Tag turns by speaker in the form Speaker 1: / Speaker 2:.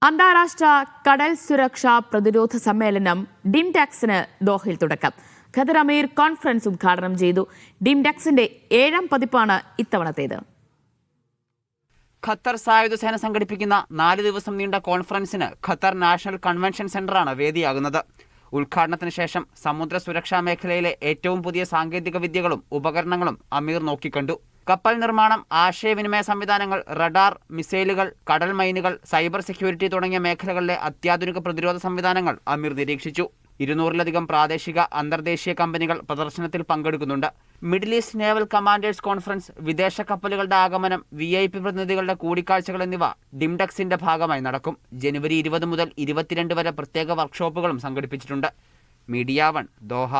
Speaker 1: അന്താരാഷ്ട്ര കടൽ സുരക്ഷാ പ്രതിരോധ സമ്മേളനം ഡിംടെക്സിന് ദോഹയിൽ തുടക്കം. ഖത്തർ അമീർ കോൺഫറൻസ് ഉദ്ഘാടനം ചെയ്തു. ഡിംടെക്സിന്റെ 7ാം പതിപ്പാണ് ഇത്തവണത്തേത്.
Speaker 2: ഖത്തർ സായുധ സേന സംഘടിപ്പിക്കുന്ന 4 ദിവസം നീണ്ട കോൺഫറൻസിന് ഖത്തർ നാഷണൽ കൺവെൻഷൻ സെന്ററാണ് വേദിയാകുന്നത്. ഉദ്ഘാടനത്തിന് ശേഷം സമുദ്ര സുരക്ഷാ മേഖലയിലെ ഏറ്റവും പുതിയ സാങ്കേതിക വിദ്യകളും ഉപകരണങ്ങളും അമീർ നോക്കിക്കണ്ടു. കപ്പൽ നിർമ്മാണം, ആശയവിനിമയ സംവിധാനങ്ങൾ, റഡാർ, മിസൈലുകൾ, കടൽ മൈനുകൾ, സൈബർ സെക്യൂരിറ്റി തുടങ്ങിയ മേഖലകളിലെ അത്യാധുനിക പ്രതിരോധ സംവിധാനങ്ങൾ അമീർ നിരീക്ഷിച്ചു. 200-ലധികം പ്രാദേശിക, അന്തർദേശീയ കമ്പനികൾ പ്രദർശനത്തിൽ പങ്കെടുക്കുന്നുണ്ട്. Middle east naval commanders conference, വിദേശ കപ്പലുകളുടെ ആഗമനം, VIP പ്രതിനിധികളുടെ കൂടിക്കാഴ്ചകൾ എന്നിവ ഡിംടെക്സിന്റെ ഭാഗമായി നടക്കും. ജനുവരി 20 മുതൽ 22 വരെ പ്രത്യേക വർക്ക്ഷോപ്പുകളും സംഘടിപ്പിച്ചിട്ടുണ്ട്. Media 1 Doha.